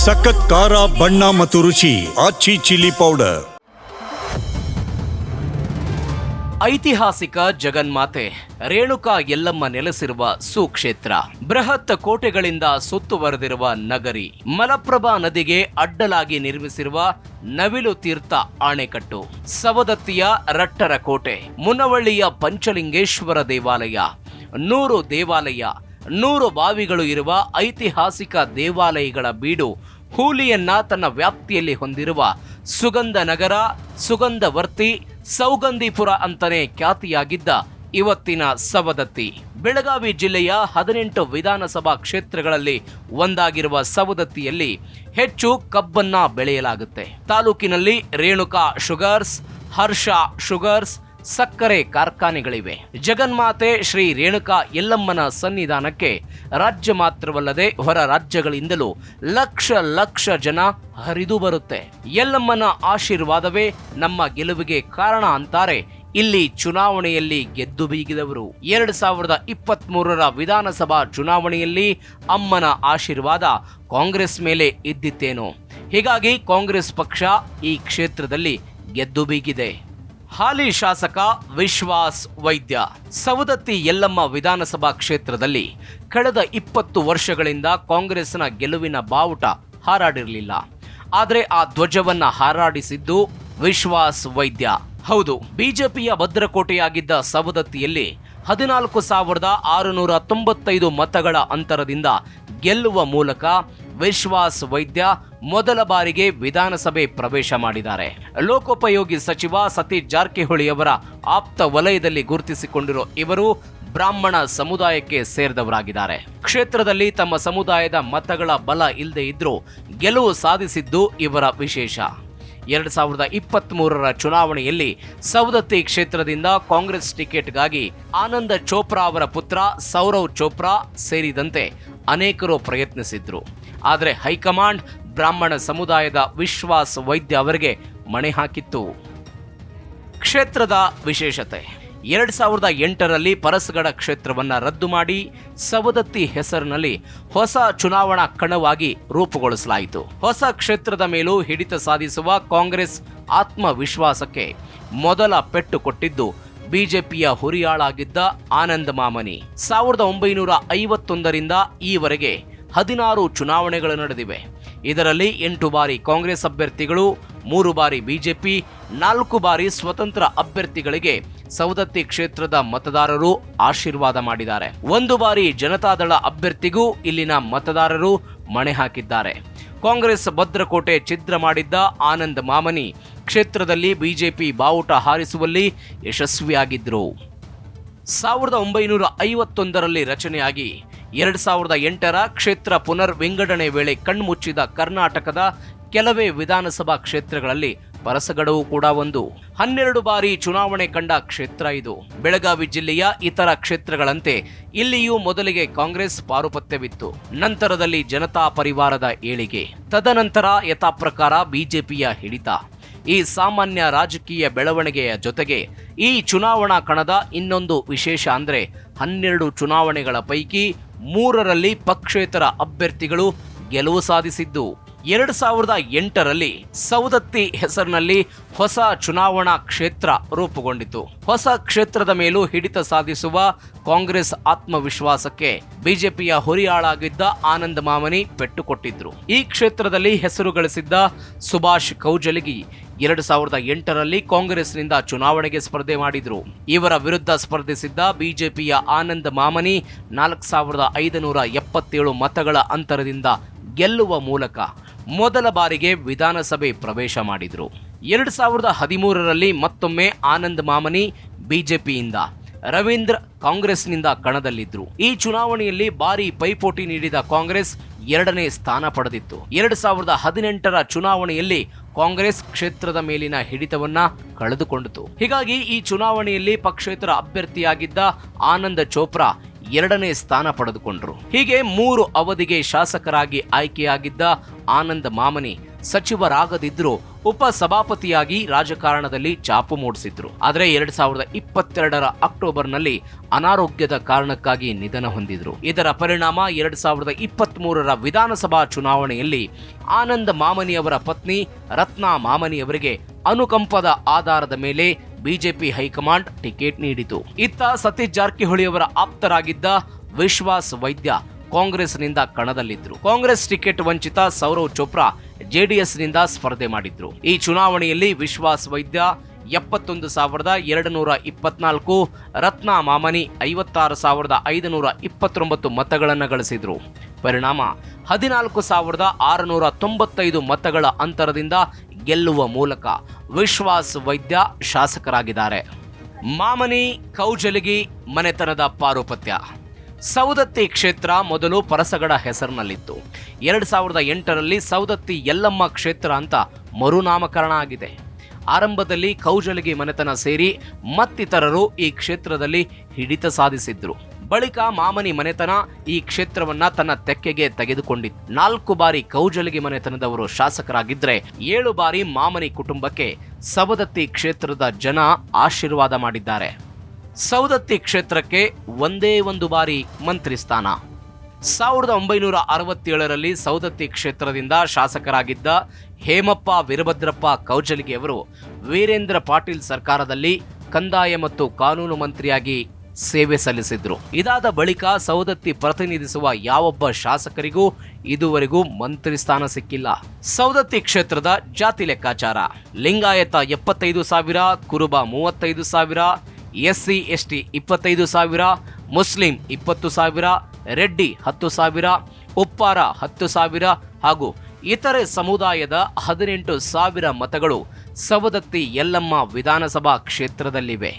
ಸಖತ್ ಖಾರ ಬಣ್ಣ ಮತ್ತು ರುಚಿ ಆಚಿ ಚಿಲ್ಲಿ ಪೌಡರ್. ಐತಿಹಾಸಿಕ ಜಗನ್ಮಾತೆ ರೇಣುಕಾ ಯಲ್ಲಮ್ಮ ನೆಲೆಸಿರುವ ಸುಕ್ಷೇತ್ರ, ಬೃಹತ್ ಕೋಟೆಗಳಿಂದ ಸುತ್ತುವರೆದಿರುವ ನಗರಿ, ಮಲಪ್ರಭಾ ನದಿಗೆ ಅಡ್ಡಲಾಗಿ ನಿರ್ಮಿಸಿರುವ ನವಿಲು ತೀರ್ಥ ಆಣೆಕಟ್ಟು, ಸವದತ್ತಿಯ ರಟ್ಟರ ಕೋಟೆ, ಮುನವಳ್ಳಿಯ ಪಂಚಲಿಂಗೇಶ್ವರ ದೇವಾಲಯ, 100 ದೇವಾಲಯ, 100 ಬಾವಿಗಳು ಇರುವ ಐತಿಹಾಸಿಕ ದೇವಾಲಯಗಳ ಬೀಡು ಹೂಲಿಯನ್ನ ತನ್ನ ವ್ಯಾಪ್ತಿಯಲ್ಲಿ ಹೊಂದಿರುವ ಸುಗಂಧ ನಗರ, ಸುಗಂಧವರ್ತಿ, ಸೌಗಂಧಿಪುರ ಅಂತಾನೆ ಖ್ಯಾತಿಯಾಗಿದ್ದ ಇವತ್ತಿನ ಸವದತ್ತಿ. ಬೆಳಗಾವಿ ಜಿಲ್ಲೆಯ 18 ವಿಧಾನಸಭಾ ಕ್ಷೇತ್ರಗಳಲ್ಲಿ ಒಂದಾಗಿರುವ ಸವದತ್ತಿಯಲ್ಲಿ ಹೆಚ್ಚು ಕಬ್ಬನ್ನ ಬೆಳೆಯಲಾಗುತ್ತೆ. ತಾಲೂಕಿನಲ್ಲಿ ರೇಣುಕಾ ಶುಗರ್ಸ್, ಹರ್ಷ ಶುಗರ್ಸ್, ಸಕ್ಕರೆ ಕಾರ್ಖಾನೆಗಳಿವೆ. ಜಗನ್ಮಾತೆ ಶ್ರೀ ರೇಣುಕಾ ಯಲ್ಲಮ್ಮನ ಸನ್ನಿಧಾನಕ್ಕೆ ರಾಜ್ಯ ಮಾತ್ರವಲ್ಲದೆ ಹೊರ ರಾಜ್ಯಗಳಿಂದಲೂ ಲಕ್ಷ ಲಕ್ಷ ಜನ ಹರಿದು ಬರುತ್ತೆ. ಯಲ್ಲಮ್ಮನ ಆಶೀರ್ವಾದವೇ ನಮ್ಮ ಗೆಲುವಿಗೆ ಕಾರಣ ಅಂತಾರೆ ಇಲ್ಲಿ ಚುನಾವಣೆಯಲ್ಲಿ ಗೆದ್ದು ಬೀಗಿದವರು. 2023ರ ವಿಧಾನಸಭಾ ಚುನಾವಣೆಯಲ್ಲಿ ಅಮ್ಮನ ಆಶೀರ್ವಾದ ಕಾಂಗ್ರೆಸ್ ಮೇಲೆ ಇದ್ದಿತ್ತೇನೋ, ಹೀಗಾಗಿ ಕಾಂಗ್ರೆಸ್ ಪಕ್ಷ ಈ ಕ್ಷೇತ್ರದಲ್ಲಿ ಗೆದ್ದು ಬೀಗಿದೆ. ಹಾಲಿ ಶಾಸಕ ವಿಶ್ವಾಸ್ ವೈದ್ಯ ಸವದತ್ತಿ ಯಲ್ಲಮ್ಮ ವಿಧಾನಸಭಾ ಕ್ಷೇತ್ರದಲ್ಲಿ ಕಳೆದ 20 ವರ್ಷಗಳಿಂದ ಕಾಂಗ್ರೆಸ್ನ ಗೆಲುವಿನ ಬಾವುಟ ಹಾರಾಡಿರಲಿಲ್ಲ. ಆದರೆ ಆ ಧ್ವಜವನ್ನ ಹಾರಾಡಿಸಿದ್ದು ವಿಶ್ವಾಸ್ ವೈದ್ಯ. ಹೌದು, ಬಿಜೆಪಿಯ ಭದ್ರಕೋಟೆಯಾಗಿದ್ದ ಸವದತ್ತಿಯಲ್ಲಿ 14,695 ಮತಗಳ ಅಂತರದಿಂದ ಗೆಲ್ಲುವ ಮೂಲಕ ವಿಶ್ವಾಸ್ ವೈದ್ಯ ಮೊದಲ ಬಾರಿಗೆ ವಿಧಾನಸಭೆ ಪ್ರವೇಶ ಮಾಡಿದ್ದಾರೆ. ಲೋಕೋಪಯೋಗಿ ಸಚಿವ ಸತೀಶ್ ಜಾರಕಿಹೊಳಿ ಅವರ ಆಪ್ತ ವಲಯದಲ್ಲಿ ಗುರುತಿಸಿಕೊಂಡಿರೋ ಇವರು ಬ್ರಾಹ್ಮಣ ಸಮುದಾಯಕ್ಕೆ ಸೇರಿದವರಾಗಿದ್ದಾರೆ. ಕ್ಷೇತ್ರದಲ್ಲಿ ತಮ್ಮ ಸಮುದಾಯದ ಮತಗಳ ಬಲ ಇಲ್ಲದೆ ಇದ್ರೂ ಗೆಲುವು ಸಾಧಿಸಿದ್ದು ಇವರ ವಿಶೇಷ. 2023ರ ಚುನಾವಣೆಯಲ್ಲಿ ಸವದತ್ತಿ ಕ್ಷೇತ್ರದಿಂದ ಕಾಂಗ್ರೆಸ್ ಟಿಕೆಟ್ಗಾಗಿ ಆನಂದ ಚೋಪ್ರಾ ಅವರ ಪುತ್ರ ಸೌರವ್ ಚೋಪ್ರಾ ಸೇರಿದಂತೆ ಅನೇಕರು ಪ್ರಯತ್ನಿಸಿದ್ರು. ಆದರೆ ಹೈಕಮಾಂಡ್ ಬ್ರಾಹ್ಮಣ ಸಮುದಾಯದ ವಿಶ್ವಾಸ್ ವೈದ್ಯ ಅವರಿಗೆ ಮಣೆ ಹಾಕಿತ್ತು. ಕ್ಷೇತ್ರದ ವಿಶೇಷತೆ: 2008ರಲ್ಲಿ ಪರಸಗಡ ಕ್ಷೇತ್ರವನ್ನು ರದ್ದು ಮಾಡಿ ಸವದತ್ತಿ ಹೆಸರಿನಲ್ಲಿ ಹೊಸ ಚುನಾವಣಾ ಕಣವಾಗಿ ರೂಪುಗೊಳಿಸಲಾಯಿತು. ಹೊಸ ಕ್ಷೇತ್ರದ ಮೇಲೂ ಹಿಡಿತ ಸಾಧಿಸುವ ಕಾಂಗ್ರೆಸ್ ಆತ್ಮವಿಶ್ವಾಸಕ್ಕೆ ಮೊದಲ ಪೆಟ್ಟು ಕೊಟ್ಟಿದ್ದು ಬಿಜೆಪಿಯ ಹುರಿಯಾಳಾಗಿದ್ದ ಆನಂದ್ ಮಾಮನಿ. 1951ರಿಂದ ಈವರೆಗೆ 16 ಚುನಾವಣೆಗಳು ನಡೆದಿವೆ. ಇದರಲ್ಲಿ 8 ಬಾರಿ ಕಾಂಗ್ರೆಸ್ ಅಭ್ಯರ್ಥಿಗಳು, 3 ಬಾರಿ ಬಿಜೆಪಿ, 4 ಬಾರಿ ಸ್ವತಂತ್ರ ಅಭ್ಯರ್ಥಿಗಳಿಗೆ ಸವದತ್ತಿ ಕ್ಷೇತ್ರದ ಮತದಾರರು ಆಶೀರ್ವಾದ ಮಾಡಿದ್ದಾರೆ. 1 ಬಾರಿ ಜನತಾದಳ ಅಭ್ಯರ್ಥಿಗೂ ಇಲ್ಲಿನ ಮತದಾರರು ಮಣೆ ಹಾಕಿದ್ದಾರೆ. ಕಾಂಗ್ರೆಸ್ ಭದ್ರಕೋಟೆ ಛಿದ್ರ ಮಾಡಿದ್ದ ಆನಂದ್ ಮಾಮನಿ ಕ್ಷೇತ್ರದಲ್ಲಿ ಬಿಜೆಪಿ ಬಾವುಟ ಹಾರಿಸುವಲ್ಲಿ ಯಶಸ್ವಿಯಾಗಿದ್ದರು. 1951ರಲ್ಲಿ ರಚನೆಯಾಗಿ 2008ರ ಕ್ಷೇತ್ರ ಪುನರ್ ವಿಂಗಡಣೆ ವೇಳೆ ಕಣ್ಮುಚ್ಚಿದ ಕರ್ನಾಟಕದ ಕೆಲವೇ ವಿಧಾನಸಭಾ ಕ್ಷೇತ್ರಗಳಲ್ಲಿ ಪರಸಗಡವು ಕೂಡ ಒಂದು. 12 ಬಾರಿ ಚುನಾವಣೆ ಕಂಡ ಕ್ಷೇತ್ರ ಇದು. ಬೆಳಗಾವಿ ಜಿಲ್ಲೆಯ ಇತರ ಕ್ಷೇತ್ರಗಳಂತೆ ಇಲ್ಲಿಯೂ ಮೊದಲಿಗೆ ಕಾಂಗ್ರೆಸ್ ಪಾರುಪತ್ಯವಿತ್ತು. ನಂತರದಲ್ಲಿ ಜನತಾ ಪರಿವಾರದ ಏಳಿಗೆ, ತದನಂತರ ಯಥಾಪ್ರಕಾರ ಬಿಜೆಪಿಯ ಹಿಡಿತ. ಈ ಸಾಮಾನ್ಯ ರಾಜಕೀಯ ಬೆಳವಣಿಗೆಯ ಜೊತೆಗೆ ಈ ಚುನಾವಣಾ ಕಣದ ಇನ್ನೊಂದು ವಿಶೇಷ ಅಂದ್ರೆ 12 ಚುನಾವಣೆಗಳ ಪೈಕಿ 3ರಲ್ಲಿ ಪಕ್ಷೇತರ ಅಭ್ಯರ್ಥಿಗಳು ಗೆಲುವು ಸಾಧಿಸಿದ್ದು. 2008ರಲ್ಲಿ ಸವದತ್ತಿ ಹೆಸರಿನಲ್ಲಿ ಹೊಸ ಚುನಾವಣಾ ಕ್ಷೇತ್ರ ರೂಪುಗೊಂಡಿತು. ಹೊಸ ಕ್ಷೇತ್ರದ ಮೇಲೂ ಹಿಡಿತ ಸಾಧಿಸುವ ಕಾಂಗ್ರೆಸ್ ಆತ್ಮವಿಶ್ವಾಸಕ್ಕೆ ಬಿಜೆಪಿಯ ಹುರಿಯಾಳಾಗಿದ್ದ ಆನಂದ್ ಮಾಮನಿ ಪೆಟ್ಟು ಕೊಟ್ಟಿದ್ರು. ಈ ಕ್ಷೇತ್ರದಲ್ಲಿ ಹೆಸರು ಗಳಿಸಿದ್ದ ಸುಭಾಷ್ ಕೌಜಲಗಿ 2008ರಲ್ಲಿ ಕಾಂಗ್ರೆಸ್ನಿಂದ ಚುನಾವಣೆಗೆ ಸ್ಪರ್ಧೆ ಮಾಡಿದ್ರು. ಇವರ ವಿರುದ್ಧ ಸ್ಪರ್ಧಿಸಿದ್ದ ಬಿಜೆಪಿಯ ಆನಂದ್ ಮಾಮನಿ 4,577 ಮತಗಳ ಅಂತರದಿಂದ ಗೆಲ್ಲುವ ಮೂಲಕ ಮೊದಲ ಬಾರಿಗೆ ವಿಧಾನಸಭೆ ಪ್ರವೇಶ ಮಾಡಿದ್ರು. 2013ರಲ್ಲಿ ಮತ್ತೊಮ್ಮೆ ಆನಂದ್ ಮಾಮನಿ ಬಿಜೆಪಿಯಿಂದ, ರವೀಂದ್ರ ಕಾಂಗ್ರೆಸ್ನಿಂದ ಕಣದಲ್ಲಿದ್ರು. ಈ ಚುನಾವಣೆಯಲ್ಲಿ ಭಾರಿ ಪೈಪೋಟಿ ನೀಡಿದ ಕಾಂಗ್ರೆಸ್ 2ನೇ ಸ್ಥಾನ ಪಡೆದಿತ್ತು. 2018ರ ಚುನಾವಣೆಯಲ್ಲಿ ಕಾಂಗ್ರೆಸ್ ಕ್ಷೇತ್ರದ ಮೇಲಿನ ಹಿಡಿತವನ್ನ ಕಳೆದುಕೊಂಡಿತು. ಹೀಗಾಗಿ ಈ ಚುನಾವಣೆಯಲ್ಲಿ ಪಕ್ಷೇತರ ಅಭ್ಯರ್ಥಿಯಾಗಿದ್ದ ಆನಂದ್ ಚೋಪ್ರಾ 2ನೇ ಸ್ಥಾನ ಪಡೆದುಕೊಂಡ್ರು. ಹೀಗೆ 3 ಅವಧಿಗೆ ಶಾಸಕರಾಗಿ ಆಯ್ಕೆಯಾಗಿದ್ದ ಆನಂದ್ ಮಾಮನಿ ಸಚಿವರಾಗದಿದ್ರೂ ಉಪಸಭಾಪತಿಯಾಗಿ ರಾಜಕಾರಣದಲ್ಲಿ ಚಾಪು ಮೂಡಿಸಿದ್ರು. ಆದರೆ 2022ರ ಅಕ್ಟೋಬರ್ನಲ್ಲಿ ಅನಾರೋಗ್ಯದ ಕಾರಣಕ್ಕಾಗಿ ನಿಧನ ಹೊಂದಿದ್ರು. ಇದರ ಪರಿಣಾಮ 2023ರ ವಿಧಾನಸಭಾ ಚುನಾವಣೆಯಲ್ಲಿ ಆನಂದ್ ಮಾಮನಿಯವರ ಪತ್ನಿ ರತ್ನಾ ಮಾಮನಿಯವರಿಗೆ ಅನುಕಂಪದ ಆಧಾರದ ಮೇಲೆ ಬಿಜೆಪಿ ಹೈಕಮಾಂಡ್ ಟಿಕೆಟ್ ನೀಡಿತು. ಇತ್ತ ಸತೀಶ್ ಜಾರಕಿಹೊಳಿ ಅವರ ಆಪ್ತರಾಗಿದ್ದ ವಿಶ್ವಾಸ್ ವೈದ್ಯ ಕಾಂಗ್ರೆಸ್ನಿಂದ ಕಣದಲ್ಲಿದ್ರು. ಕಾಂಗ್ರೆಸ್ ಟಿಕೆಟ್ ವಂಚಿತ ಸೌರವ್ ಚೋಪ್ರಾ ಜೆಡಿಎಸ್ನಿಂದ ಸ್ಪರ್ಧೆ ಮಾಡಿದ್ರು. ಈ ಚುನಾವಣೆಯಲ್ಲಿ ವಿಶ್ವಾಸ್ ವೈದ್ಯ 71,224, ರತ್ನಾ ಮಾಮನಿ 56,529 ಮತಗಳನ್ನು ಗಳಿಸಿದ್ರು. ಪರಿಣಾಮ 14,695 ಮತಗಳ ಅಂತರದಿಂದ ಗೆಲ್ಲುವ ಮೂಲಕ ವಿಶ್ವಾಸ್ ವೈದ್ಯ ಶಾಸಕರಾಗಿದ್ದಾರೆ. ಮಾಮನಿ ಕೌಜಲಗಿ ಮನೆತನದ ಪಾರುಪತ್ಯ. ಸೌದತ್ತಿ ಕ್ಷೇತ್ರ ಮೊದಲು ಪರಸಗಡ ಹೆಸರಿನಲ್ಲಿತ್ತು. 2008ರಲ್ಲಿ ಸೌದತ್ತಿ ಯಲ್ಲಮ್ಮ ಕ್ಷೇತ್ರ ಅಂತ ಮರುನಾಮಕರಣ ಆಗಿದೆ. ಆರಂಭದಲ್ಲಿ ಕೌಜಲಗಿ ಮನೆತನ ಸೇರಿ ಮತ್ತಿತರರು ಈ ಕ್ಷೇತ್ರದಲ್ಲಿ ಹಿಡಿತ ಸಾಧಿಸಿದ್ರು. ಬಳಿಕ ಮಾಮನಿ ಮನೆತನ ಈ ಕ್ಷೇತ್ರವನ್ನ ತನ್ನ ತೆಕ್ಕೆಗೆ ತೆಗೆದುಕೊಂಡಿತ್ತು. 4 ಬಾರಿ ಕೌಜಲಗಿ ಮನೆತನದವರು ಶಾಸಕರಾಗಿದ್ರೆ 7 ಬಾರಿ ಮಾಮನಿ ಕುಟುಂಬಕ್ಕೆ ಸವದತ್ತಿ ಕ್ಷೇತ್ರದ ಜನ ಆಶೀರ್ವಾದ ಮಾಡಿದ್ದಾರೆ. ಸೌದತ್ತಿ ಕ್ಷೇತ್ರಕ್ಕೆ ಒಂದೇ ಒಂದು ಬಾರಿ ಮಂತ್ರಿ ಸ್ಥಾನ. 1967ರಲ್ಲಿ ಸೌದತ್ತಿ ಕ್ಷೇತ್ರದಿಂದ ಶಾಸಕರಾಗಿದ್ದ ಹೇಮಪ್ಪ ವೀರಭದ್ರಪ್ಪ ಕೌಜಲಗಿ ಅವರು ವೀರೇಂದ್ರ ಪಾಟೀಲ್ ಸರ್ಕಾರದಲ್ಲಿ ಕಂದಾಯ ಮತ್ತು ಕಾನೂನು ಮಂತ್ರಿಯಾಗಿ ಸೇವೆ ಸಲ್ಲಿಸಿದ್ರು. ಇದಾದ ಬಳಿಕ ಸೌದತ್ತಿ ಪ್ರತಿನಿಧಿಸುವ ಯಾವೊಬ್ಬ ಶಾಸಕರಿಗೂ ಇದುವರೆಗೂ ಮಂತ್ರಿ ಸ್ಥಾನ ಸಿಕ್ಕಿಲ್ಲ. ಸೌದತ್ತಿ ಕ್ಷೇತ್ರದ ಜಾತಿ ಲೆಕ್ಕಾಚಾರ: ಲಿಂಗಾಯತ 75,000, ಕುರುಬ 35,000, SC ST 25,000, Muslim 20,000, Reddy 10,000, Uppara 10,000 ಹಾಗೂ ಇತರೆ ಸಮುದಾಯದ 18,000 ಮತಗಳು ಸವದತ್ತಿ ಯಲ್ಲಮ್ಮ ವಿಧಾನಸಭಾ ಕ್ಷೇತ್ರದಲ್ಲಿವೆ.